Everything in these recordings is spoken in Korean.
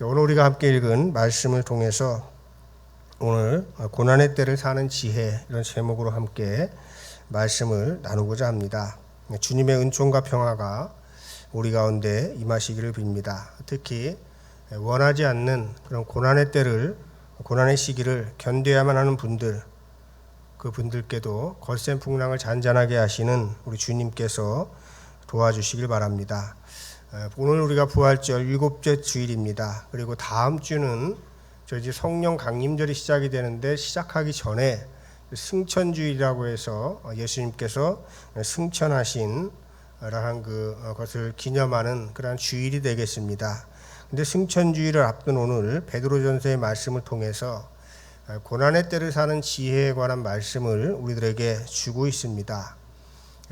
오늘 우리가 함께 읽은 말씀을 통해서 오늘 고난의 때를 사는 지혜 이런 제목으로 함께 말씀을 나누고자 합니다. 주님의 은총과 평화가 우리 가운데 임하시기를 빕니다. 특히 원하지 않는 그런 고난의 때를, 고난의 시기를 견뎌야만 하는 분들, 그 분들께도 거센 풍랑을 잔잔하게 하시는 우리 주님께서 도와주시길 바랍니다. 오늘 우리가 부활절 7째 주일입니다. 그리고 다음 주는 저희 성령 강림절이 시작이 되는데, 시작하기 전에 승천주일이라고 해서 예수님께서 승천하신 그것을 기념하는 그러한 주일이 되겠습니다. 근데 승천주일을 앞둔 오늘 베드로전서의 말씀을 통해서 고난의 때를 사는 지혜에 관한 말씀을 우리들에게 주고 있습니다.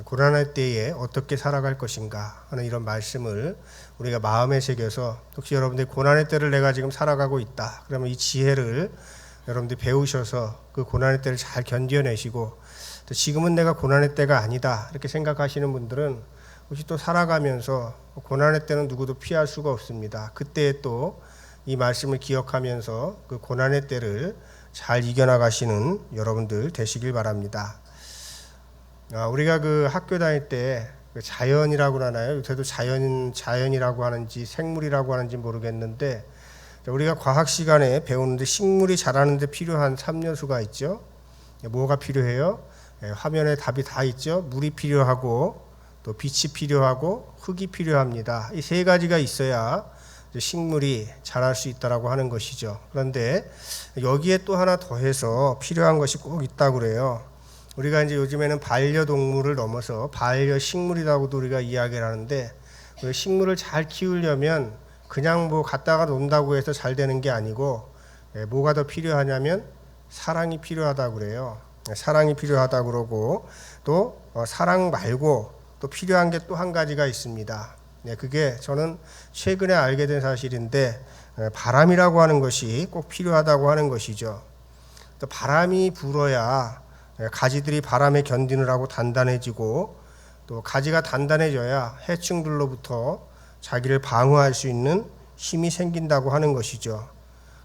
고난의 때에 어떻게 살아갈 것인가 하는 이런 말씀을 우리가 마음에 새겨서, 혹시 여러분들이 고난의 때를 내가 지금 살아가고 있다 그러면 이 지혜를 여러분들이 배우셔서 그 고난의 때를 잘 견뎌내시고, 또 지금은 내가 고난의 때가 아니다 이렇게 생각하시는 분들은 혹시 또 살아가면서 고난의 때는 누구도 피할 수가 없습니다. 그때에 또 이 말씀을 기억하면서 그 고난의 때를 잘 이겨나가시는 여러분들 되시길 바랍니다. 우리가 그 학교 다닐 때 자연이라고 하나요? 요새도 자연이라고 하는지 생물이라고 하는지 모르겠는데, 우리가 과학 시간에 배우는데 식물이 자라는데 필요한 삼요소가 있죠. 뭐가 필요해요? 화면에 답이 다 있죠. 물이 필요하고, 또 빛이 필요하고, 흙이 필요합니다. 이 세 가지가 있어야 식물이 자랄 수 있다라고 하는 것이죠. 그런데 여기에 또 하나 더해서 필요한 것이 꼭 있다고 그래요. 우리가 이제 요즘에는 반려동물을 넘어서 반려식물이라고도 우리가 이야기를 하는데, 식물을 잘 키우려면 그냥 뭐 갖다가 논다고 해서 잘 되는 게 아니고, 뭐가 더 필요하냐면 사랑이 필요하다고 그래요. 사랑이 필요하다고 그러고, 또 사랑 말고 또 필요한 게 또 한 가지가 있습니다. 그게 저는 최근에 알게 된 사실인데, 바람이라고 하는 것이 꼭 필요하다고 하는 것이죠. 또 바람이 불어야 가지들이 바람에 견디느라고 단단해지고, 또 가지가 단단해져야 해충들로부터 자기를 방어할 수 있는 힘이 생긴다고 하는 것이죠.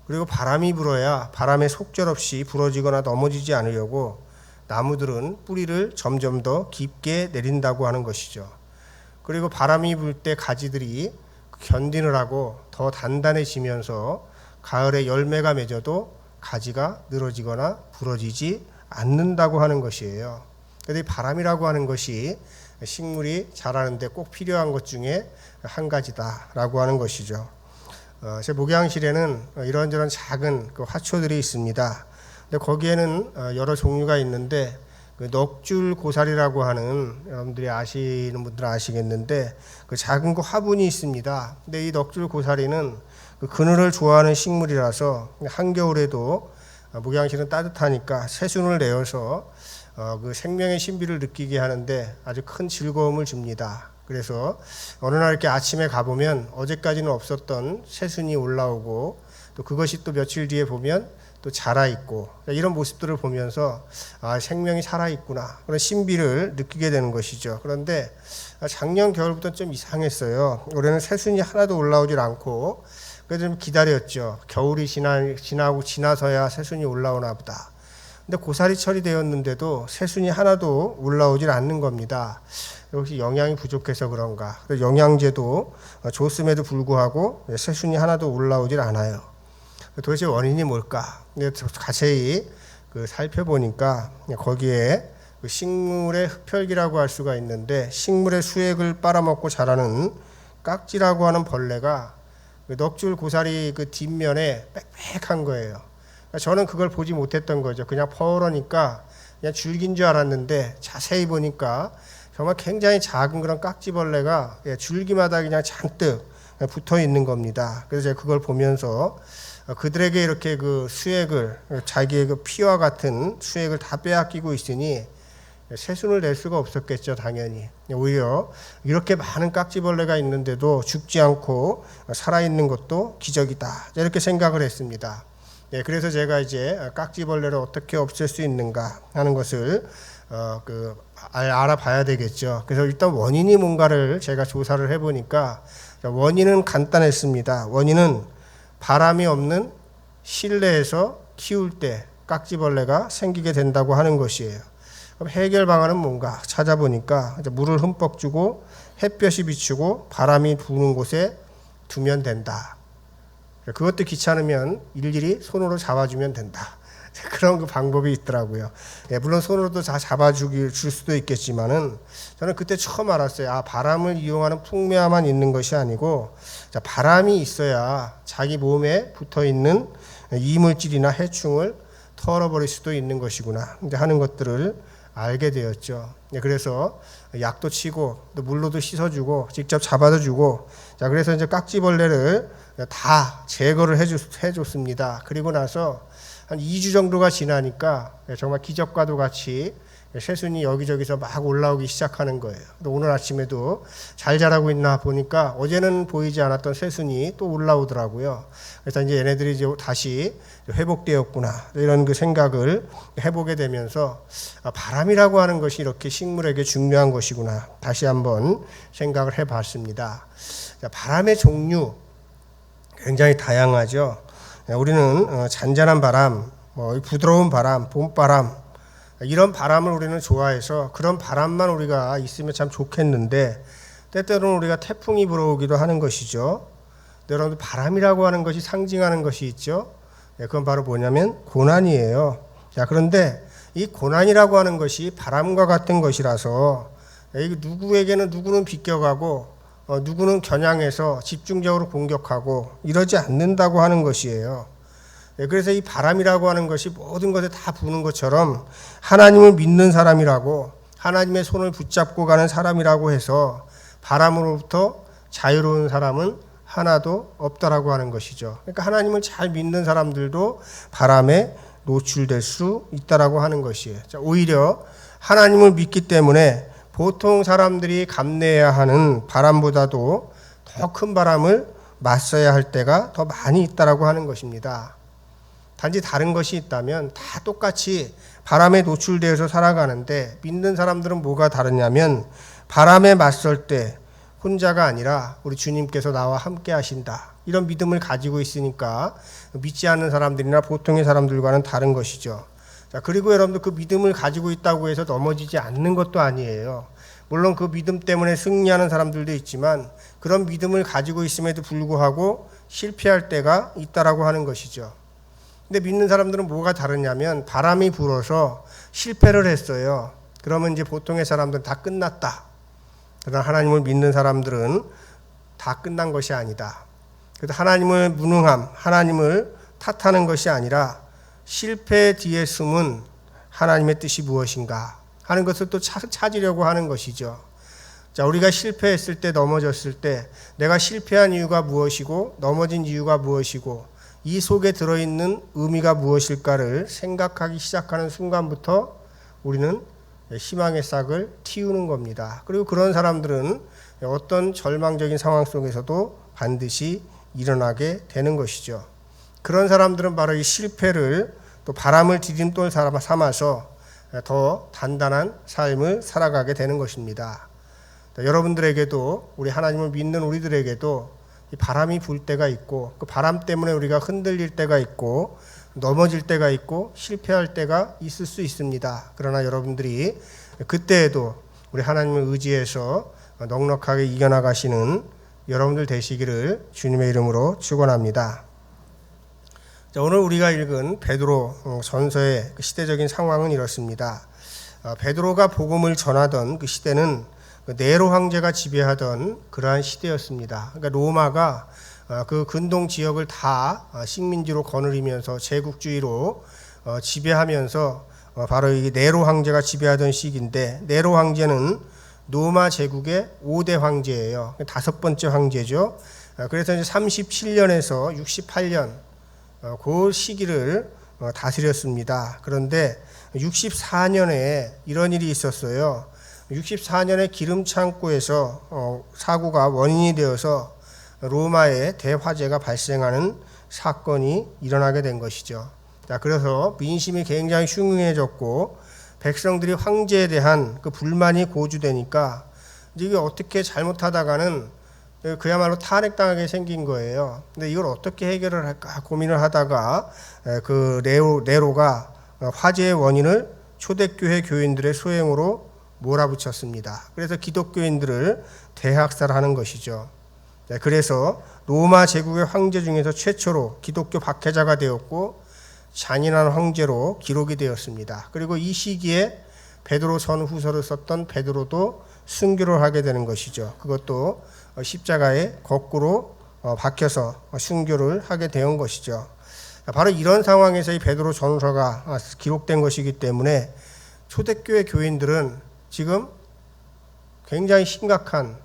그리고 바람이 불어야 바람에 속절없이 부러지거나 넘어지지 않으려고 나무들은 뿌리를 점점 더 깊게 내린다고 하는 것이죠. 그리고 바람이 불 때 가지들이 견디느라고 더 단단해지면서 가을에 열매가 맺어도 가지가 늘어지거나 부러지지 않는다고 하는 것이에요. 그런데 바람이라고 하는 것이 식물이 자라는데 꼭 필요한 것 중에 한 가지다라고 하는 것이죠. 제 목양실에는 이런저런 작은 그 화초들이 있습니다. 근데 거기에는 여러 종류가 있는데, 그 넋줄 고사리라고 하는, 여러분들이 아시는 분들은 아시겠는데, 그 작은 그 화분이 있습니다. 근데 이 넋줄 고사리는 그 그늘을 좋아하는 식물이라서 한겨울에도 목양실은 따뜻하니까 새순을 내어서 그 생명의 신비를 느끼게 하는데 아주 큰 즐거움을 줍니다. 그래서 어느 날 이렇게 아침에 가보면 어제까지는 없었던 새순이 올라오고, 또 그것이 또 며칠 뒤에 보면 또 자라있고, 이런 모습들을 보면서 생명이 살아있구나 그런 신비를 느끼게 되는 것이죠. 그런데 작년 겨울부터 좀 이상했어요. 올해는 새순이 하나도 올라오질 않고, 그래서 좀 기다렸죠. 겨울이 지나서야 새순이 올라오나 보다. 근데 고사리철이 되었는데도 새순이 하나도 올라오질 않는 겁니다. 역시 영양이 부족해서 그런가. 영양제도 줬음에도 불구하고 새순이 하나도 올라오질 않아요. 도대체 원인이 뭘까? 자세히 살펴보니까 거기에 식물의 흡혈귀라고 할 수가 있는데, 식물의 수액을 빨아먹고 자라는 깍지라고 하는 벌레가 넋줄 고사리 그 뒷면에 빽빽한 거예요. 저는 그걸 보지 못했던 거죠. 그냥 퍼러니까 그냥 줄기인 줄 알았는데, 자세히 보니까 정말 굉장히 작은 그런 깍지벌레가 줄기마다 그냥 잔뜩 붙어 있는 겁니다. 그래서 제가 그걸 보면서 그들에게 이렇게 그 수액을, 자기의 그 피와 같은 수액을 다 빼앗기고 있으니 새순을 낼 수가 없었겠죠, 당연히. 오히려 이렇게 많은 깍지벌레가 있는데도 죽지 않고 살아있는 것도 기적이다, 이렇게 생각을 했습니다. 그래서 제가 이제 깍지벌레를 어떻게 없앨 수 있는가 하는 것을 알아봐야 되겠죠. 그래서 일단 원인이 뭔가를 제가 조사를 해보니까 원인은 간단했습니다. 원인은 바람이 없는 실내에서 키울 때 깍지벌레가 생기게 된다고 하는 것이에요. 그럼 해결 방안은 뭔가 찾아보니까 이제 물을 흠뻑 주고 햇볕이 비추고 바람이 부는 곳에 두면 된다. 그것도 귀찮으면 일일이 손으로 잡아주면 된다. 그런 그 방법이 있더라고요. 물론 손으로도 다 줄 수도 있겠지만은 저는 그때 처음 알았어요. 아, 바람을 이용하는 풍매화만 있는 것이 아니고 바람이 있어야 자기 몸에 붙어 있는 이물질이나 해충을 털어버릴 수도 있는 것이구나 하는 것들을 알게 되었죠. 그래서 약도 치고 또 물로도 씻어주고 직접 잡아도 주고 자 그래서 이제 깍지벌레를 다 제거를 해줬습니다. 그리고 나서 한 2주 정도가 지나니까 정말 기적과도 같이 새순이 여기저기서 막 올라오기 시작하는 거예요. 또 오늘 아침에도 잘 자라고 있나 보니까 어제는 보이지 않았던 새순이 또 올라오더라고요. 그래서 이제 얘네들이 이제 다시 회복되었구나 이런 그 생각을 해보게 되면서 바람이라고 하는 것이 이렇게 식물에게 중요한 것이구나 다시 한번 생각을 해봤습니다. 바람의 종류 굉장히 다양하죠. 우리는 잔잔한 바람, 부드러운 바람, 봄바람 이런 바람을 우리는 좋아해서 그런 바람만 우리가 있으면 참 좋겠는데 때때로는 우리가 태풍이 불어오기도 하는 것이죠. 여러분 바람이라고 하는 것이 상징하는 것이 있죠. 그건 바로 뭐냐면 고난이에요. 자 그런데 이 고난이라고 하는 것이 바람과 같은 것이라서 누구에게는 누구는 비껴가고 누구는 겨냥해서 집중적으로 공격하고 이러지 않는다고 하는 것이에요. 그래서 이 바람이라고 하는 것이 모든 것에 다 부는 것처럼 하나님을 믿는 사람이라고 하나님의 손을 붙잡고 가는 사람이라고 해서 바람으로부터 자유로운 사람은 하나도 없다라고 하는 것이죠. 그러니까 하나님을 잘 믿는 사람들도 바람에 노출될 수 있다라고 하는 것이에요. 오히려 하나님을 믿기 때문에 보통 사람들이 감내해야 하는 바람보다도 더 큰 바람을 맞서야 할 때가 더 많이 있다라고 하는 것입니다. 단지 다른 것이 있다면 다 똑같이 바람에 노출되어서 살아가는데 믿는 사람들은 뭐가 다르냐면 바람에 맞설 때 혼자가 아니라 우리 주님께서 나와 함께 하신다. 이런 믿음을 가지고 있으니까 믿지 않는 사람들이나 보통의 사람들과는 다른 것이죠. 자, 그리고 여러분들 그 믿음을 가지고 있다고 해서 넘어지지 않는 것도 아니에요. 물론 그 믿음 때문에 승리하는 사람들도 있지만 그런 믿음을 가지고 있음에도 불구하고 실패할 때가 있다라고 하는 것이죠. 근데 믿는 사람들은 뭐가 다르냐면 바람이 불어서 실패를 했어요. 그러면 이제 보통의 사람들은 다 끝났다. 그러나 하나님을 믿는 사람들은 다 끝난 것이 아니다. 그래서 하나님을 무능함, 하나님을 탓하는 것이 아니라 실패 뒤에 숨은 하나님의 뜻이 무엇인가 하는 것을 또 찾으려고 하는 것이죠. 자, 우리가 실패했을 때 넘어졌을 때 내가 실패한 이유가 무엇이고 넘어진 이유가 무엇이고 이 속에 들어있는 의미가 무엇일까를 생각하기 시작하는 순간부터 우리는 희망의 싹을 틔우는 겁니다. 그리고 그런 사람들은 어떤 절망적인 상황 속에서도 반드시 일어나게 되는 것이죠. 그런 사람들은 바로 이 실패를 또 바람을 디딤돌 삼아서 더 단단한 삶을 살아가게 되는 것입니다. 여러분들에게도 우리 하나님을 믿는 우리들에게도 이 바람이 불 때가 있고 그 바람 때문에 우리가 흔들릴 때가 있고 넘어질 때가 있고 실패할 때가 있을 수 있습니다. 그러나 여러분들이 그때에도 우리 하나님을 의지해서 넉넉하게 이겨나가시는 여러분들 되시기를 주님의 이름으로 축원합니다. 자, 오늘 우리가 읽은 베드로 전서의 그 시대적인 상황은 이렇습니다. 베드로가 복음을 전하던 그 시대는 네로 황제가 지배하던 그러한 시대였습니다. 그러니까 로마가 그 근동 지역을 다 식민지로 거느리면서 제국주의로 지배하면서 바로 이 네로 황제가 지배하던 시기인데 네로 황제는 로마 제국의 5대 황제예요. 5번째 황제죠. 그래서 이제 37년에서 68년 그 시기를 다스렸습니다. 그런데 64년에 이런 일이 있었어요. 64년에 기름 창고에서 사고가 원인이 되어서 로마에 대화재가 발생하는 사건이 일어나게 된 것이죠. 자, 그래서 민심이 굉장히 흉흉해졌고 백성들이 황제에 대한 그 불만이 고조되니까 이게 어떻게 잘못하다가는 그야말로 탄핵당하게 생긴 거예요. 근데 이걸 어떻게 해결을 할까 고민을 하다가 그 네로가 화재의 원인을 초대교회 교인들의 소행으로 몰아붙였습니다. 그래서 기독교인들을 대학살하는 것이죠. 그래서 로마 제국의 황제 중에서 최초로 기독교 박해자가 되었고 잔인한 황제로 기록이 되었습니다. 그리고 이 시기에 베드로 전후서를 썼던 베드로도 순교를 하게 되는 것이죠. 그것도 십자가에 거꾸로 박혀서 순교를 하게 된 것이죠. 바로 이런 상황에서 이 베드로 전후서가 기록된 것이기 때문에 초대교회 교인들은 지금 굉장히 심각한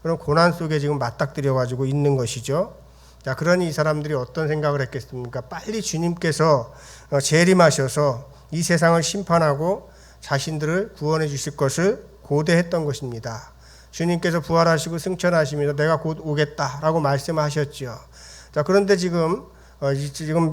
그런 고난 속에 지금 맞닥뜨려 가지고 있는 것이죠. 자, 그러니 이 사람들이 어떤 생각을 했겠습니까? 빨리 주님께서 재림하셔서 이 세상을 심판하고 자신들을 구원해 주실 것을 고대했던 것입니다. 주님께서 부활하시고 승천하시면서 내가 곧 오겠다라고 말씀하셨죠. 자, 그런데 지금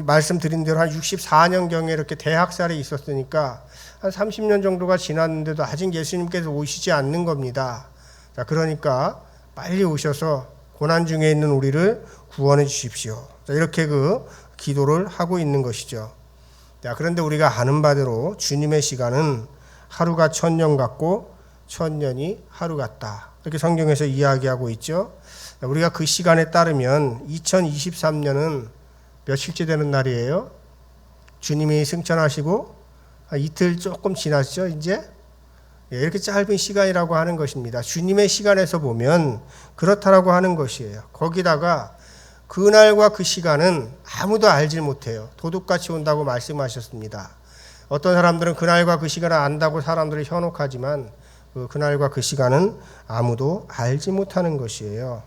말씀드린 대로 한 64년경에 이렇게 대학살이 있었으니까 한 30년 정도가 지났는데도 아직 예수님께서 오시지 않는 겁니다. 자, 그러니까 빨리 오셔서 고난 중에 있는 우리를 구원해 주십시오. 자, 이렇게 그 기도를 하고 있는 것이죠. 자, 그런데 우리가 아는 바대로 주님의 시간은 하루가 1000년 같고 1000년이 하루 같다. 이렇게 성경에서 이야기하고 있죠. 자, 우리가 그 시간에 따르면 2023년은 며칠째 되는 날이에요? 주님이 승천하시고 이틀 조금 지났죠, 이제? 이렇게 짧은 시간이라고 하는 것입니다. 주님의 시간에서 보면 그렇다라고 하는 것이에요. 거기다가 그날과 그 시간은 아무도 알지 못해요. 도둑같이 온다고 말씀하셨습니다. 어떤 사람들은 그날과 그 시간을 안다고 사람들을 현혹하지만 그날과 그 시간은 아무도 알지 못하는 것이에요.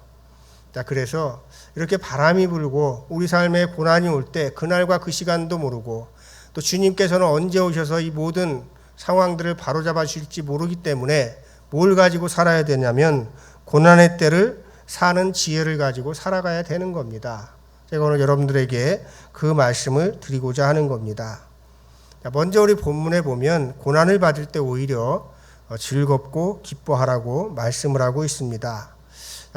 자, 그래서 이렇게 바람이 불고 우리 삶에 고난이 올 때 그날과 그 시간도 모르고 또 주님께서는 언제 오셔서 이 모든 상황들을 바로잡아 주실지 모르기 때문에 뭘 가지고 살아야 되냐면 고난의 때를 사는 지혜를 가지고 살아가야 되는 겁니다. 제가 오늘 여러분들에게 그 말씀을 드리고자 하는 겁니다. 먼저 우리 본문에 보면 고난을 받을 때 오히려 즐겁고 기뻐하라고 말씀을 하고 있습니다.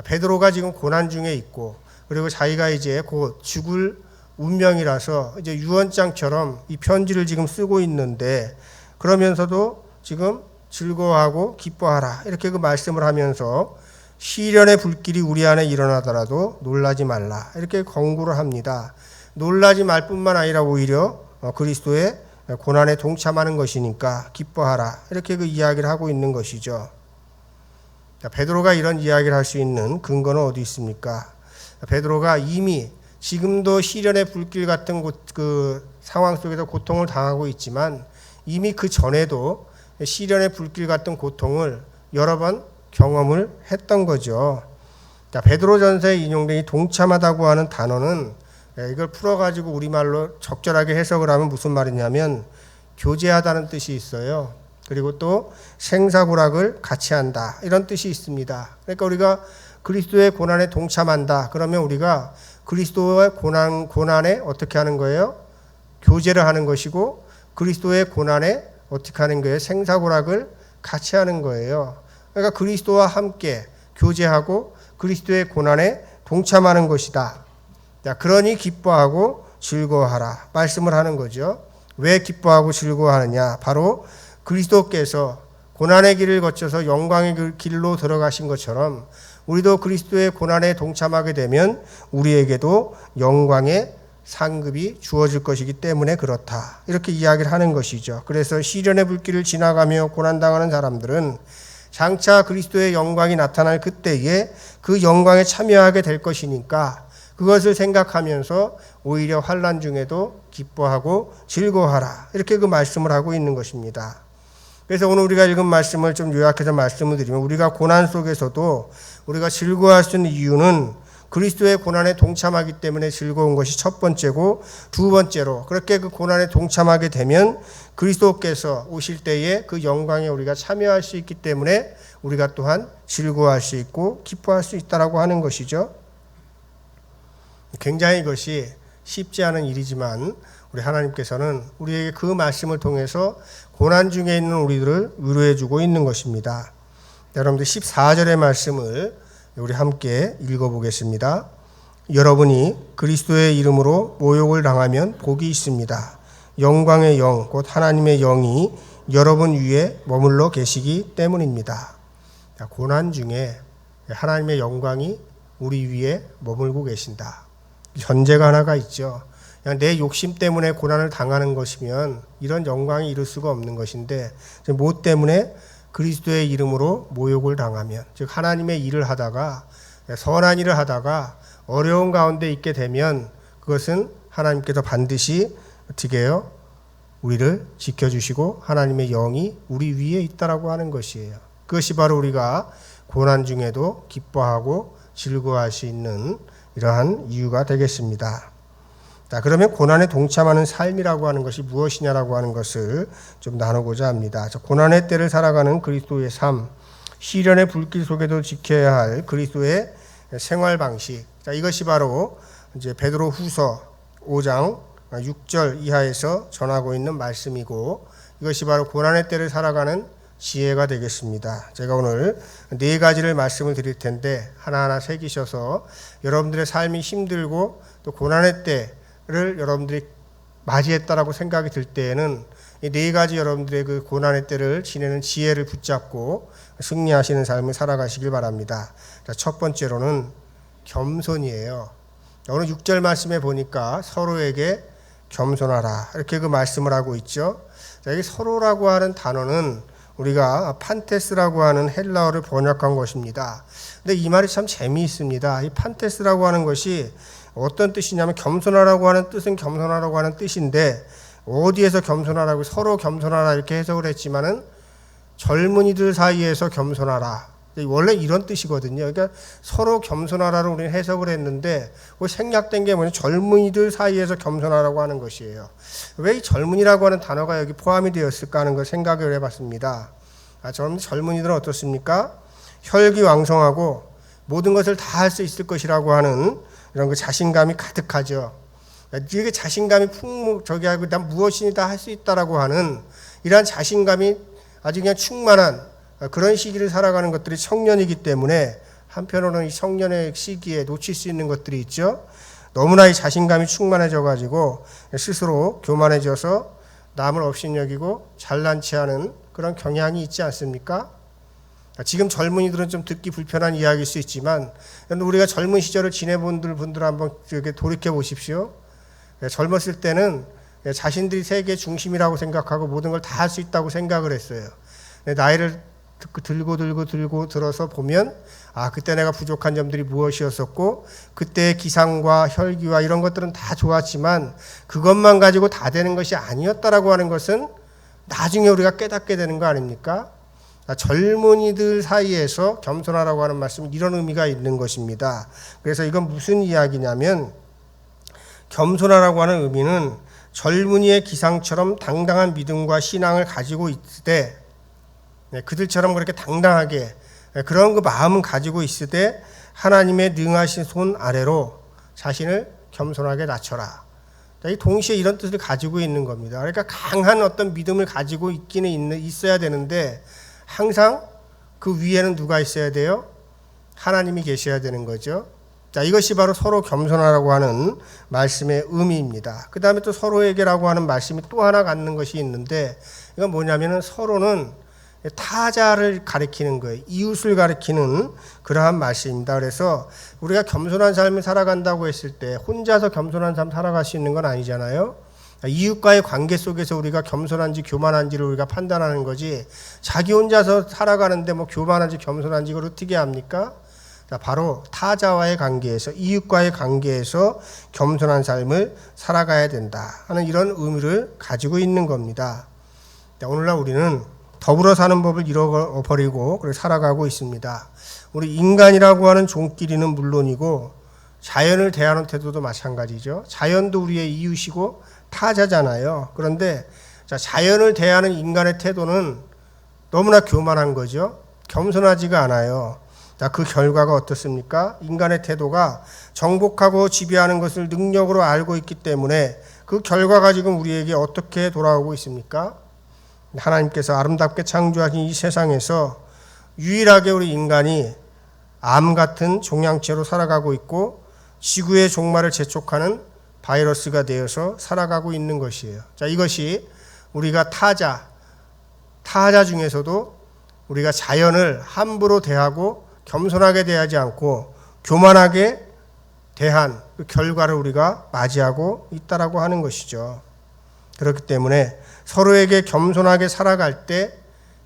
베드로가 지금 고난 중에 있고 그리고 자기가 이제 곧 죽을 운명이라서 이제 유언장처럼 이 편지를 지금 쓰고 있는데 그러면서도 지금 즐거워하고 기뻐하라 이렇게 그 말씀을 하면서 시련의 불길이 우리 안에 일어나더라도 놀라지 말라 이렇게 권고를 합니다. 놀라지 말 뿐만 아니라 오히려 그리스도의 고난에 동참하는 것이니까 기뻐하라 이렇게 그 이야기를 하고 있는 것이죠. 자, 베드로가 이런 이야기를 할 수 있는 근거는 어디 있습니까? 베드로가 이미 지금도 시련의 불길 같은 그 상황 속에서 고통을 당하고 있지만 이미 그 전에도 시련의 불길 같은 고통을 여러 번 경험을 했던 거죠. 자, 베드로전서에 인용된 이 동참하다고 하는 단어는 이걸 풀어가지고 우리말로 적절하게 해석을 하면 무슨 말이냐면 교제하다는 뜻이 있어요. 그리고 또 생사고락을 같이 한다 이런 뜻이 있습니다. 그러니까 우리가 그리스도의 고난에 동참한다 그러면 우리가 그리스도의 고난에 어떻게 하는 거예요? 교제를 하는 것이고 그리스도의 고난에 어떻게 하는 거예요? 생사고락을 같이 하는 거예요. 그러니까 그리스도와 함께 교제하고 그리스도의 고난에 동참하는 것이다. 자, 그러니 기뻐하고 즐거워하라 말씀을 하는 거죠. 왜 기뻐하고 즐거워하느냐? 바로 그리스도께서 고난의 길을 거쳐서 영광의 길로 들어가신 것처럼 우리도 그리스도의 고난에 동참하게 되면 우리에게도 영광의 상급이 주어질 것이기 때문에 그렇다. 이렇게 이야기를 하는 것이죠. 그래서 시련의 불길을 지나가며 고난당하는 사람들은 장차 그리스도의 영광이 나타날 그때에 그 영광에 참여하게 될 것이니까 그것을 생각하면서 오히려 환난 중에도 기뻐하고 즐거워하라. 이렇게 그 말씀을 하고 있는 것입니다. 그래서 오늘 우리가 읽은 말씀을 좀 요약해서 말씀을 드리면 우리가 고난 속에서도 우리가 즐거워할 수 있는 이유는 그리스도의 고난에 동참하기 때문에 즐거운 것이 첫 번째고 두 번째로 그렇게 그 고난에 동참하게 되면 그리스도께서 오실 때에 그 영광에 우리가 참여할 수 있기 때문에 우리가 또한 즐거워할 수 있고 기뻐할 수 있다라고 하는 것이죠. 굉장히 이것이 쉽지 않은 일이지만 우리 하나님께서는 우리에게 그 말씀을 통해서 고난 중에 있는 우리들을 위로해 주고 있는 것입니다. 여러분들 14절의 말씀을 우리 함께 읽어보겠습니다. 여러분이 그리스도의 이름으로 모욕을 당하면 복이 있습니다. 영광의 영, 곧 하나님의 영이 여러분 위에 머물러 계시기 때문입니다. 고난 중에 하나님의 영광이 우리 위에 머물고 계신다. 전제가 하나가 있죠. 그냥 내 욕심 때문에 고난을 당하는 것이면 이런 영광이 이룰 수가 없는 것인데, 뭐 때문에 그리스도의 이름으로 모욕을 당하면, 즉 하나님의 일을 하다가, 선한 일을 하다가 어려운 가운데 있게 되면 그것은 하나님께서 반드시 어떻게 해요? 우리를 지켜주시고 하나님의 영이 우리 위에 있다라고 하는 것이에요. 그것이 바로 우리가 고난 중에도 기뻐하고 즐거워할 수 있는 이러한 이유가 되겠습니다. 자, 그러면 고난에 동참하는 삶이라고 하는 것이 무엇이냐라고 하는 것을 좀 나누고자 합니다. 고난의 때를 살아가는 그리스도의 삶, 시련의 불길 속에도 지켜야 할 그리스도의 생활 방식. 자, 이것이 바로 이제 베드로후서 5장 6절 이하에서 전하고 있는 말씀이고, 이것이 바로 고난의 때를 살아가는 지혜가 되겠습니다. 제가 오늘 4가지를 말씀을 드릴 텐데 하나하나 새기셔서 여러분들의 삶이 힘들고 또 고난의 때를 여러분들이 맞이했다라고 생각이 들 때에는 이 4가지 여러분들의 그 고난의 때를 지내는 지혜를 붙잡고 승리하시는 삶을 살아가시길 바랍니다. 자, 첫 번째로는 겸손이에요. 오늘 6절 말씀에 보니까 서로에게 겸손하라, 이렇게 그 말씀을 하고 있죠. 자, 여기 서로라고 하는 단어는 우리가 판테스라고 하는 헬라어를 번역한 것입니다. 근데 이 말이 참 재미있습니다. 이 판테스라고 하는 것이 어떤 뜻이냐면, 겸손하라고 하는 뜻은 겸손하라고 하는 뜻인데, 어디에서 겸손하라고, 서로 겸손하라 이렇게 해석을 했지만은 젊은이들 사이에서 겸손하라, 원래 이런 뜻이거든요. 그러니까 서로 겸손하라로 우리는 해석을 했는데 생략된 게 뭐냐, 젊은이들 사이에서 겸손하라고 하는 것이에요. 왜 이 젊은이라고 하는 단어가 여기 포함이 되었을까 하는 걸 생각을 해봤습니다. 젊은이들은 어떻습니까? 혈기왕성하고 모든 것을 다 할 수 있을 것이라고 하는 이런 그 자신감이 가득하죠. 이게 자신감이 풍부하고 난 무엇이니 다 할 수 있다라고 하는 이러한 자신감이 아주 그냥 충만한 그런 시기를 살아가는 것들이 청년이기 때문에, 한편으로는 이 청년의 시기에 놓칠 수 있는 것들이 있죠. 너무나 이 자신감이 충만해져 가지고 스스로 교만해져서 남을 업신여기고 잘난 체하는 그런 경향이 있지 않습니까? 지금 젊은이들은 좀 듣기 불편한 이야기일 수 있지만, 우리가 젊은 시절을 지내본 분들 한번 이렇게 돌이켜 보십시오. 젊었을 때는 자신들이 세계 중심이라고 생각하고 모든 걸 다 할 수 있다고 생각을 했어요. 나이를 들고 들어서 보면, 그때 내가 부족한 점들이 무엇이었었고, 그때의 기상과 혈기와 이런 것들은 다 좋았지만 그것만 가지고 다 되는 것이 아니었다라고 하는 것은 나중에 우리가 깨닫게 되는 거 아닙니까? 젊은이들 사이에서 겸손하라고 하는 말씀은 이런 의미가 있는 것입니다. 그래서 이건 무슨 이야기냐면, 겸손하라고 하는 의미는 젊은이의 기상처럼 당당한 믿음과 신앙을 가지고 있을 때, 그들처럼 그렇게 당당하게 그런 그 마음은 가지고 있을 때 하나님의 능하신 손 아래로 자신을 겸손하게 낮춰라. 이 동시에 이런 뜻을 가지고 있는 겁니다. 그러니까 강한 어떤 믿음을 가지고 있어야 되는데, 항상 그 위에는 누가 있어야 돼요? 하나님이 계셔야 되는 거죠. 자, 이것이 바로 서로 겸손하라고 하는 말씀의 의미입니다. 그 다음에 또 서로에게라고 하는 말씀이 또 하나 갖는 것이 있는데, 이건 뭐냐면은 서로는 타자를 가리키는 거예요. 이웃을 가리키는 그러한 말씀입니다. 그래서 우리가 겸손한 삶을 살아간다고 했을 때 혼자서 겸손한 삶 살아갈 수 있는 건 아니잖아요. 이웃과의 관계 속에서 우리가 겸손한지 교만한지를 우리가 판단하는 거지, 자기 혼자서 살아가는데 뭐 교만한지 겸손한지 이걸 어떻게 합니까? 바로 타자와의 관계에서, 이웃과의 관계에서 겸손한 삶을 살아가야 된다 하는 이런 의미를 가지고 있는 겁니다. 오늘날 우리는 더불어 사는 법을 잃어버리고 그렇게 살아가고 있습니다. 우리 인간이라고 하는 종끼리는 물론이고 자연을 대하는 태도도 마찬가지죠. 자연도 우리의 이웃이고 타자잖아요. 그런데 자연을 대하는 인간의 태도는 너무나 교만한 거죠. 겸손하지가 않아요. 그 결과가 어떻습니까? 인간의 태도가 정복하고 지배하는 것을 능력으로 알고 있기 때문에 그 결과가 지금 우리에게 어떻게 돌아오고 있습니까? 하나님께서 아름답게 창조하신 이 세상에서 유일하게 우리 인간이 암 같은 종양체로 살아가고 있고 지구의 종말을 재촉하는 바이러스가 되어서 살아가고 있는 것이에요. 자, 이것이 우리가 타자 중에서도 우리가 자연을 함부로 대하고 겸손하게 대하지 않고 교만하게 대한 그 결과를 우리가 맞이하고 있다라고 하는 것이죠. 그렇기 때문에 서로에게 겸손하게 살아갈 때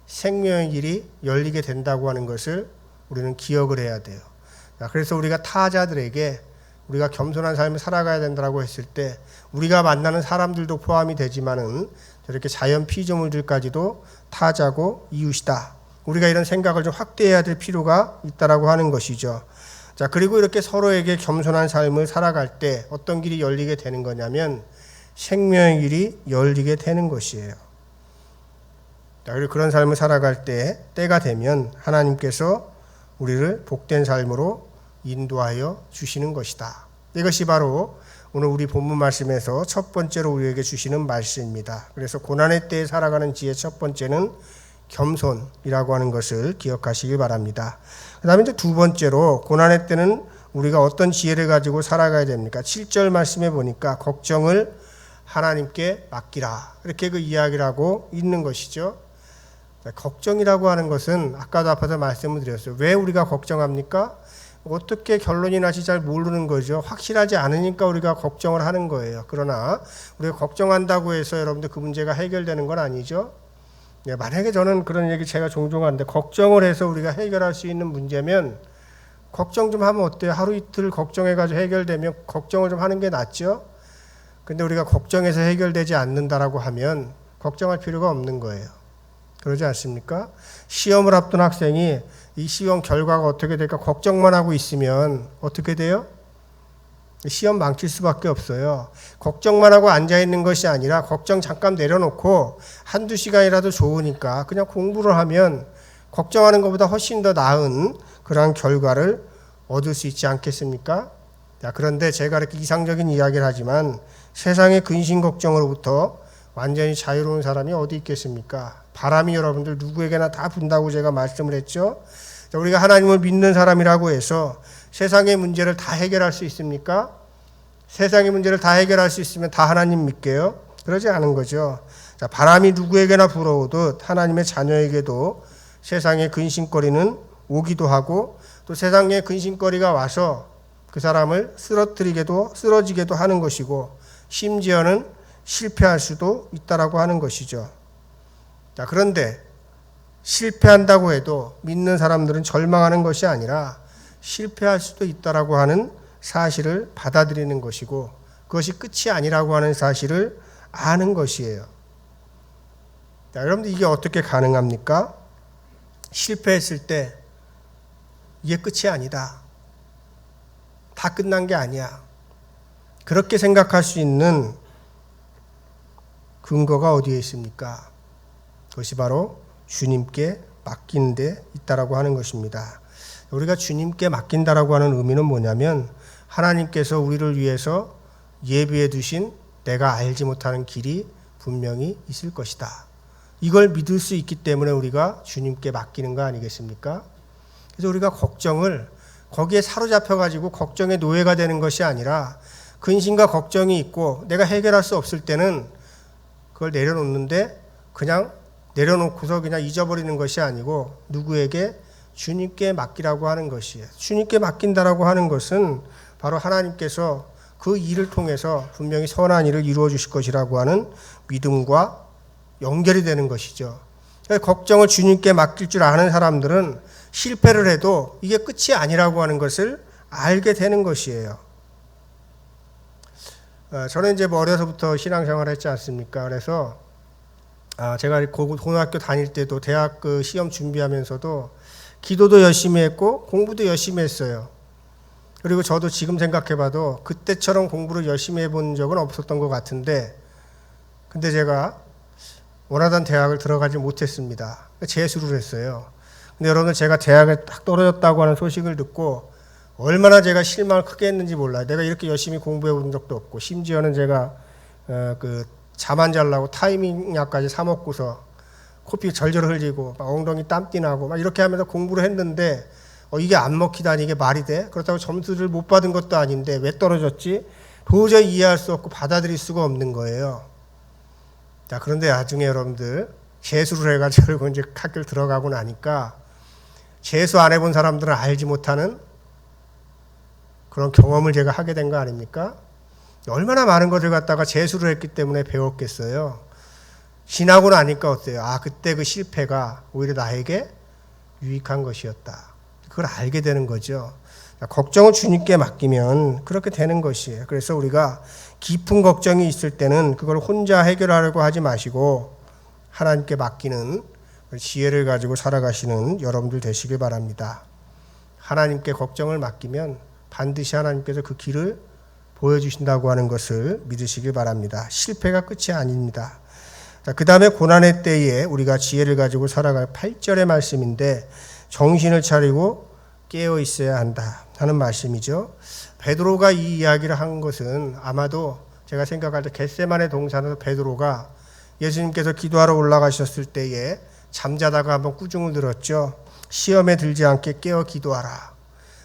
생명의 길이 열리게 된다고 하는 것을 우리는 기억을 해야 돼요. 그래서 우리가 타자들에게 우리가 겸손한 삶을 살아가야 된다고 했을 때 우리가 만나는 사람들도 포함이 되지만은 저렇게 자연 피조물들까지도 타자고 이웃이다. 우리가 이런 생각을 좀 확대해야 될 필요가 있다라고 하는 것이죠. 자, 그리고 이렇게 서로에게 겸손한 삶을 살아갈 때 어떤 길이 열리게 되는 거냐면 생명의 길이 열리게 되는 것이에요. 자, 그리고 그런 삶을 살아갈 때 때가 되면 하나님께서 우리를 복된 삶으로 인도하여 주시는 것이다. 이것이 바로 오늘 우리 본문 말씀에서 첫 번째로 우리에게 주시는 말씀입니다. 그래서 고난의 때에 살아가는 지혜 첫 번째는 겸손이라고 하는 것을 기억하시길 바랍니다. 그 다음에 이제 두 번째로 고난의 때는 우리가 어떤 지혜를 가지고 살아가야 됩니까? 7절 말씀에 보니까 걱정을 하나님께 맡기라. 이렇게 그 이야기를 하고 있는 것이죠. 걱정이라고 하는 것은 아까도 앞에서 말씀을 드렸어요. 왜 우리가 걱정합니까? 어떻게 결론이 날지 잘 모르는 거죠. 확실하지 않으니까 우리가 걱정을 하는 거예요. 그러나 우리가 걱정한다고 해서 여러분들 그 문제가 해결되는 건 아니죠. 만약에 저는 그런 얘기 제가 종종 하는데 걱정을 해서 우리가 해결할 수 있는 문제면 걱정 좀 하면 어때요? 하루 이틀 걱정해가지고 해결되면 걱정을 좀 하는 게 낫죠. 근데 우리가 걱정해서 해결되지 않는다라고 하면 걱정할 필요가 없는 거예요. 그러지 않습니까? 시험을 앞둔 학생이 이 시험 결과가 어떻게 될까 걱정만 하고 있으면 어떻게 돼요? 시험 망칠 수밖에 없어요. 걱정만 하고 앉아있는 것이 아니라 걱정 잠깐 내려놓고 한두 시간이라도 좋으니까 그냥 공부를 하면 걱정하는 것보다 훨씬 더 나은 그러한 결과를 얻을 수 있지 않겠습니까? 자, 그런데 제가 이렇게 이상적인 이야기를 하지만 세상의 근심 걱정으로부터 완전히 자유로운 사람이 어디 있겠습니까? 바람이 여러분들 누구에게나 다 분다고 제가 말씀을 했죠. 자, 우리가 하나님을 믿는 사람이라고 해서 세상의 문제를 다 해결할 수 있습니까? 세상의 문제를 다 해결할 수 있으면 다 하나님 믿게요? 그러지 않은 거죠. 자, 바람이 누구에게나 불어오듯 하나님의 자녀에게도 세상의 근심거리는 오기도 하고 또 세상의 근심거리가 와서 그 사람을 쓰러지게도 하는 것이고 심지어는 실패할 수도 있다라고 하는 것이죠. 자, 그런데 실패한다고 해도 믿는 사람들은 절망하는 것이 아니라 실패할 수도 있다라고 하는 사실을 받아들이는 것이고 그것이 끝이 아니라고 하는 사실을 아는 것이에요. 자, 여러분들 이게 어떻게 가능합니까? 실패했을 때 이게 끝이 아니다. 다 끝난 게 아니야. 그렇게 생각할 수 있는 근거가 어디에 있습니까? 그것이 바로 주님께 맡긴 데 있다라고 하는 것입니다. 우리가 주님께 맡긴다라고 하는 의미는 뭐냐면 하나님께서 우리를 위해서 예비해 두신 내가 알지 못하는 길이 분명히 있을 것이다. 이걸 믿을 수 있기 때문에 우리가 주님께 맡기는 거 아니겠습니까? 그래서 우리가 걱정을 거기에 사로잡혀가지고 걱정의 노예가 되는 것이 아니라 근심과 걱정이 있고 내가 해결할 수 없을 때는 그걸 내려놓는데 그냥 내려놓고서 그냥 잊어버리는 것이 아니고 누구에게? 주님께 맡기라고 하는 것이에요. 주님께 맡긴다라고 하는 것은 바로 하나님께서 그 일을 통해서 분명히 선한 일을 이루어 주실 것이라고 하는 믿음과 연결이 되는 것이죠. 걱정을 주님께 맡길 줄 아는 사람들은 실패를 해도 이게 끝이 아니라고 하는 것을 알게 되는 것이에요. 저는 이제 어려서부터 신앙생활을 했지 않습니까? 그래서 제가 고등학교 다닐 때도 대학 시험 준비하면서도 기도도 열심히 했고 공부도 열심히 했어요. 그리고 저도 지금 생각해봐도 그때처럼 공부를 열심히 해본 적은 없었던 것 같은데 근데 제가 원하던 대학을 들어가지 못했습니다. 재수를 했어요. 근데 여러분 제가 대학에 딱 떨어졌다고 하는 소식을 듣고 얼마나 제가 실망을 크게 했는지 몰라요. 내가 이렇게 열심히 공부해 본 적도 없고 심지어는 제가 잠 안 자려고 타이밍 약까지 사 먹고서 코피 절절 흘리고 막 엉덩이 땀띠 나고 막 이렇게 하면서 공부를 했는데 이게 안 먹히다니 이게 말이 돼? 그렇다고 점수를 못 받은 것도 아닌데 왜 떨어졌지? 도저히 이해할 수 없고 받아들일 수가 없는 거예요. 자, 그런데 나중에 여러분들 재수를 해가지고 이제 학교를 들어가고 나니까 재수 안 해본 사람들은 알지 못하는 그런 경험을 제가 하게 된 거 아닙니까? 얼마나 많은 것을 갖다가 재수를 했기 때문에 배웠겠어요. 지나고 나니까 어때요? 그때 그 실패가 오히려 나에게 유익한 것이었다. 그걸 알게 되는 거죠. 걱정을 주님께 맡기면 그렇게 되는 것이에요. 그래서 우리가 깊은 걱정이 있을 때는 그걸 혼자 해결하려고 하지 마시고 하나님께 맡기는 지혜를 가지고 살아가시는 여러분들 되시길 바랍니다. 하나님께 걱정을 맡기면 반드시 하나님께서 그 길을 보여주신다고 하는 것을 믿으시길 바랍니다. 실패가 끝이 아닙니다. 그 다음에 고난의 때에 우리가 지혜를 가지고 살아갈 8절의 말씀인데 정신을 차리고 깨어 있어야 한다 하는 말씀이죠. 베드로가 이 이야기를 한 것은 아마도 제가 생각할 때 겟세마네 동산에서 베드로가 예수님께서 기도하러 올라가셨을 때에 잠자다가 한번 꾸중을 들었죠. 시험에 들지 않게 깨어 기도하라.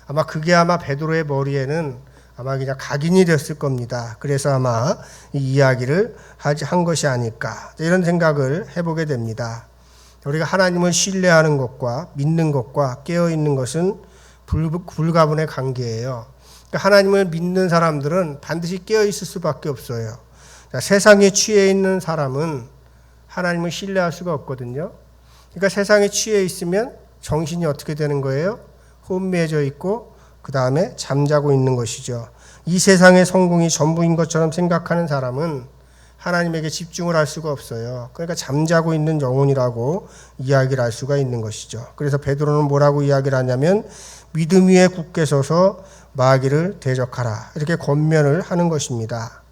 아마 그게 베드로의 머리에는 아마 그냥 각인이 됐을 겁니다. 그래서 아마 이 이야기를 한 것이 아닐까 이런 생각을 해보게 됩니다. 우리가 하나님을 신뢰하는 것과 믿는 것과 깨어있는 것은 불가분의 관계예요. 그러니까 하나님을 믿는 사람들은 반드시 깨어있을 수밖에 없어요. 세상에 취해 있는 사람은 하나님을 신뢰할 수가 없거든요. 그러니까 세상에 취해 있으면 정신이 어떻게 되는 거예요? 혼미해져 있고 그 다음에 잠자고 있는 것이죠. 이 세상의 성공이 전부인 것처럼 생각하는 사람은 하나님에게 집중을 할 수가 없어요. 그러니까 잠자고 있는 영혼이라고 이야기를 할 수가 있는 것이죠. 그래서 베드로는 뭐라고 이야기를 하냐면 믿음 위에 굳게 서서 마귀를 대적하라 이렇게 권면을 하는 것입니다.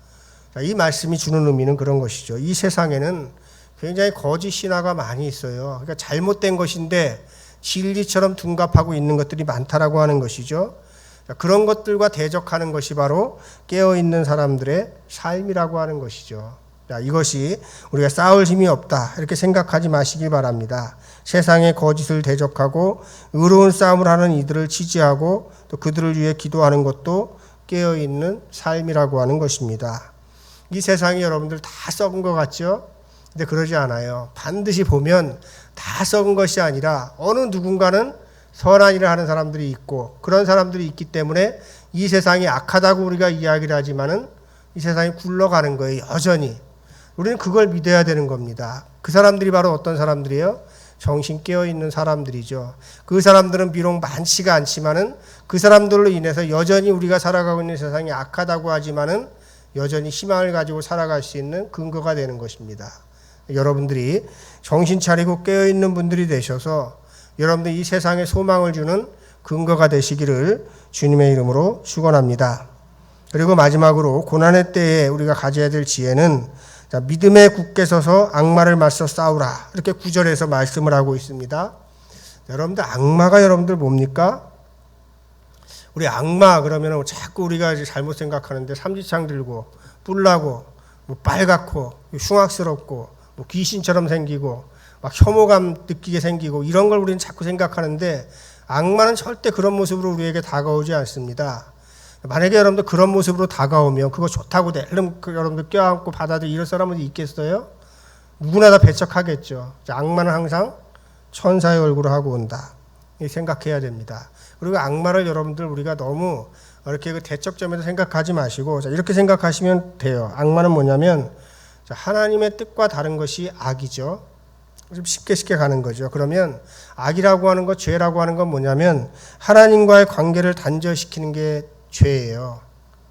이 말씀이 주는 의미는 그런 것이죠. 이 세상에는 굉장히 거짓 신화가 많이 있어요. 그러니까 잘못된 것인데 진리처럼 둔갑하고 있는 것들이 많다라고 하는 것이죠. 그런 것들과 대적하는 것이 바로 깨어있는 사람들의 삶이라고 하는 것이죠. 이것이 우리가 싸울 힘이 없다 이렇게 생각하지 마시기 바랍니다. 세상의 거짓을 대적하고 의로운 싸움을 하는 이들을 지지하고 또 그들을 위해 기도하는 것도 깨어있는 삶이라고 하는 것입니다. 이 세상이 여러분들 다 썩은 것 같죠? 근데 그러지 않아요. 반드시 보면 다 썩은 것이 아니라 어느 누군가는 선한 일을 하는 사람들이 있고 그런 사람들이 있기 때문에 이 세상이 악하다고 우리가 이야기를 하지만은 이 세상이 굴러가는 거예요. 여전히. 우리는 그걸 믿어야 되는 겁니다. 그 사람들이 바로 어떤 사람들이에요? 정신 깨어있는 사람들이죠. 그 사람들은 비록 많지가 않지만은 그 사람들로 인해서 여전히 우리가 살아가고 있는 세상이 악하다고 하지만은 여전히 희망을 가지고 살아갈 수 있는 근거가 되는 것입니다. 여러분들이 정신 차리고 깨어있는 분들이 되셔서 여러분들 이 세상에 소망을 주는 근거가 되시기를 주님의 이름으로 축원합니다. 그리고 마지막으로 고난의 때에 우리가 가져야 될 지혜는 믿음에 굳게 서서 악마를 맞서 싸우라 이렇게 9절에서 말씀을 하고 있습니다. 여러분들 악마가 여러분들 뭡니까? 우리 악마 그러면 자꾸 우리가 잘못 생각하는데 삼지창 들고 뿔나고 뭐 빨갛고 흉악스럽고 뭐 귀신처럼 생기고 막 혐오감 느끼게 생기고 이런 걸 우리는 자꾸 생각하는데 악마는 절대 그런 모습으로 우리에게 다가오지 않습니다. 만약에 여러분들 그런 모습으로 다가오면 그거 좋다고 여러분들 껴안고 받아들이 이럴 사람은 있겠어요? 누구나 다 배척하겠죠. 악마는 항상 천사의 얼굴을 하고 온다. 생각해야 됩니다. 그리고 악마를 여러분들 우리가 너무 이렇게 그 대척점에서 생각하지 마시고 이렇게 생각하시면 돼요. 악마는 뭐냐면 하나님의 뜻과 다른 것이 악이죠. 좀 쉽게 가는 거죠. 그러면 악이라고 하는 것, 죄라고 하는 건 뭐냐면 하나님과의 관계를 단절시키는 게 죄예요.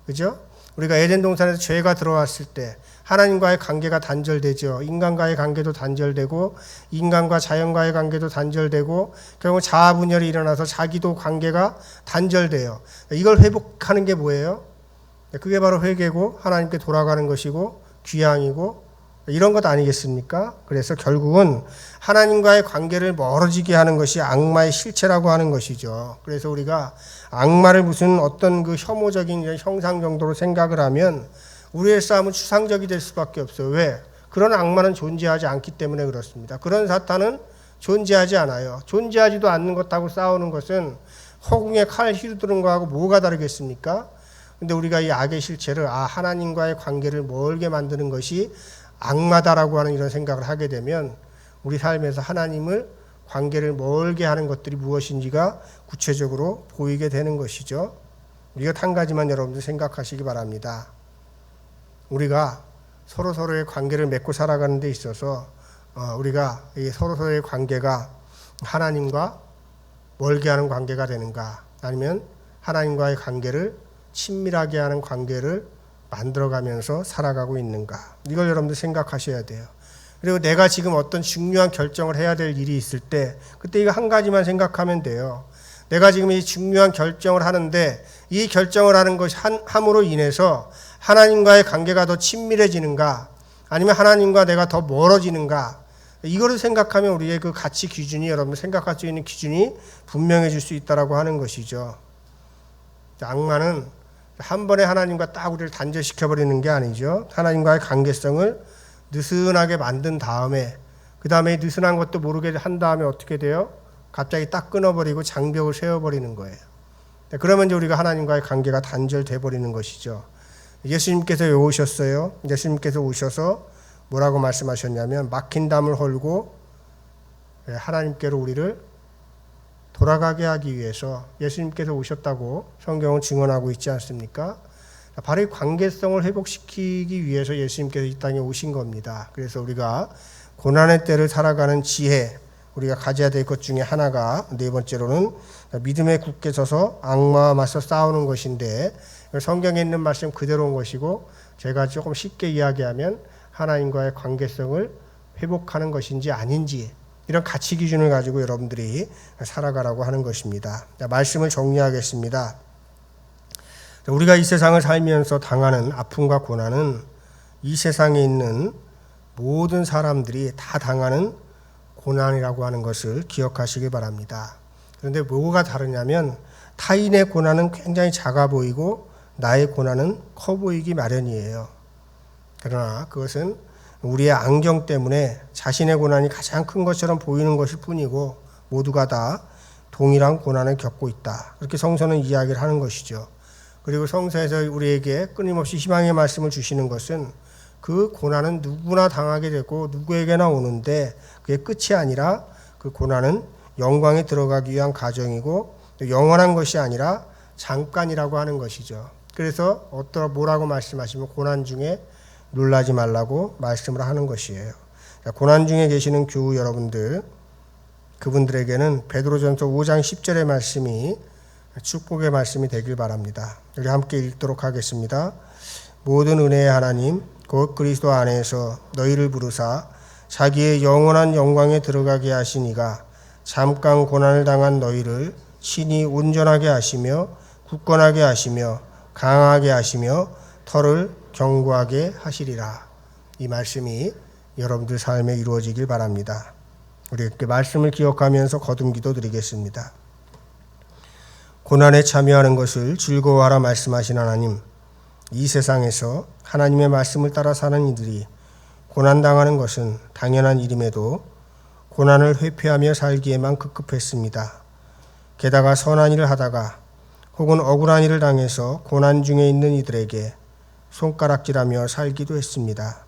그죠? 우리가 에덴 동산에서 죄가 들어왔을 때 하나님과의 관계가 단절되죠. 인간과의 관계도 단절되고 인간과 자연과의 관계도 단절되고 결국 자아분열이 일어나서 자기도 관계가 단절돼요. 이걸 회복하는 게 뭐예요? 그게 바로 회개고 하나님께 돌아가는 것이고 귀향이고 이런 것 아니겠습니까? 그래서 결국은 하나님과의 관계를 멀어지게 하는 것이 악마의 실체라고 하는 것이죠. 그래서 우리가 악마를 무슨 어떤 그 혐오적인 형상 정도로 생각을 하면 우리의 싸움은 추상적이 될 수밖에 없어요. 왜? 그런 악마는 존재하지 않기 때문에 그렇습니다. 그런 사탄은 존재하지 않아요. 존재하지도 않는 것하고 싸우는 것은 허공에 칼 휘두르는 거하고 뭐가 다르겠습니까? 근데 우리가 이 악의 실체를 하나님과의 관계를 멀게 만드는 것이 악마다라고 하는 이런 생각을 하게 되면 우리 삶에서 하나님을 관계를 멀게 하는 것들이 무엇인지가 구체적으로 보이게 되는 것이죠. 이것 한 가지만 여러분들 생각하시기 바랍니다. 우리가 서로서로의 관계를 맺고 살아가는 데 있어서 우리가 이 서로서로의 관계가 하나님과 멀게 하는 관계가 되는가, 아니면 하나님과의 관계를 친밀하게 하는 관계를 만들어가면서 살아가고 있는가, 이걸 여러분들 생각하셔야 돼요. 그리고 내가 지금 어떤 중요한 결정을 해야 될 일이 있을 때 그때 이거 한 가지만 생각하면 돼요. 내가 지금 이 중요한 결정을 하는데 이 결정을 하는 것이 함으로 인해서 하나님과의 관계가 더 친밀해지는가, 아니면 하나님과 내가 더 멀어지는가, 이거를 생각하면 우리의 그 가치 기준이, 여러분 생각할 수 있는 기준이 분명해질 수 있다라고 하는 것이죠. 악마는 한 번에 하나님과 딱 우리를 단절시켜버리는 게 아니죠. 하나님과의 관계성을 느슨하게 만든 다음에, 그 다음에 느슨한 것도 모르게 한 다음에 어떻게 돼요? 갑자기 딱 끊어버리고 장벽을 세워버리는 거예요. 그러면 이제 우리가 하나님과의 관계가 단절돼 버리는 것이죠. 예수님께서 오셨어요. 예수님께서 오셔서 뭐라고 말씀하셨냐면, 막힌 담을 헐고 하나님께로 우리를 돌아가게 하기 위해서 예수님께서 오셨다고 성경은 증언하고 있지 않습니까? 바로 이 관계성을 회복시키기 위해서 예수님께서 이 땅에 오신 겁니다. 그래서 우리가 고난의 때를 살아가는 지혜, 우리가 가져야 될 것 중에 하나가, 네 번째로는 믿음에 굳게 서서 악마와 맞서 싸우는 것인데, 성경에 있는 말씀 그대로 온 것이고, 제가 조금 쉽게 이야기하면 하나님과의 관계성을 회복하는 것인지 아닌지, 이런 가치 기준을 가지고 여러분들이 살아가라고 하는 것입니다. 말씀을 정리하겠습니다. 우리가 이 세상을 살면서 당하는 아픔과 고난은 이 세상에 있는 모든 사람들이 다 당하는 고난이라고 하는 것을 기억하시기 바랍니다. 그런데 뭐가 다르냐면, 타인의 고난은 굉장히 작아 보이고 나의 고난은 커 보이기 마련이에요. 그러나 그것은 우리의 안경 때문에 자신의 고난이 가장 큰 것처럼 보이는 것일 뿐이고, 모두가 다 동일한 고난을 겪고 있다, 그렇게 성서는 이야기를 하는 것이죠. 그리고 성서에서 우리에게 끊임없이 희망의 말씀을 주시는 것은, 그 고난은 누구나 당하게 되고 누구에게나 오는데 그게 끝이 아니라 그 고난은 영광에 들어가기 위한 과정이고 영원한 것이 아니라 잠깐이라고 하는 것이죠. 그래서 뭐라고 말씀하시면 고난 중에 놀라지 말라고 말씀을 하는 것이에요. 고난 중에 계시는 교우 여러분들, 그분들에게는 베드로전서 5장 10절의 말씀이 축복의 말씀이 되길 바랍니다. 우리 함께 읽도록 하겠습니다. 모든 은혜의 하나님 곧 그리스도 안에서 너희를 부르사 자기의 영원한 영광에 들어가게 하신 이가 잠깐 고난을 당한 너희를 친히 온전하게 하시며 굳건하게 하시며 강하게 하시며 터를 견고하게 하시리라. 이 말씀이 여러분들 삶에 이루어지길 바랍니다. 우리 이렇게 말씀을 기억하면서 거듭 기도 드리겠습니다. 고난에 참여하는 것을 즐거워하라 말씀하신 하나님, 이 세상에서 하나님의 말씀을 따라 사는 이들이 고난당하는 것은 당연한 일임에도 고난을 회피하며 살기에만 급급했습니다. 게다가 선한 일을 하다가 혹은 억울한 일을 당해서 고난 중에 있는 이들에게 손가락질하며 살기도 했습니다.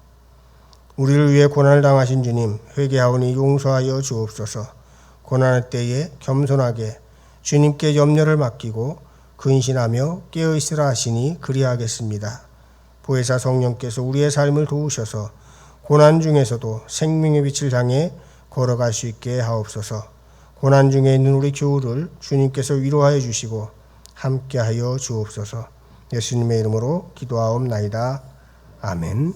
우리를 위해 고난을 당하신 주님, 회개하오니 용서하여 주옵소서. 고난할 때에 겸손하게 주님께 염려를 맡기고 근신하며 깨어있으라 하시니 그리하겠습니다. 보혜사 성령께서 우리의 삶을 도우셔서 고난 중에서도 생명의 빛을 향해 걸어갈 수 있게 하옵소서. 고난 중에 있는 우리 교우를 주님께서 위로하여 주시고 함께하여 주옵소서. 예수님의 이름으로 기도하옵나이다. 아멘.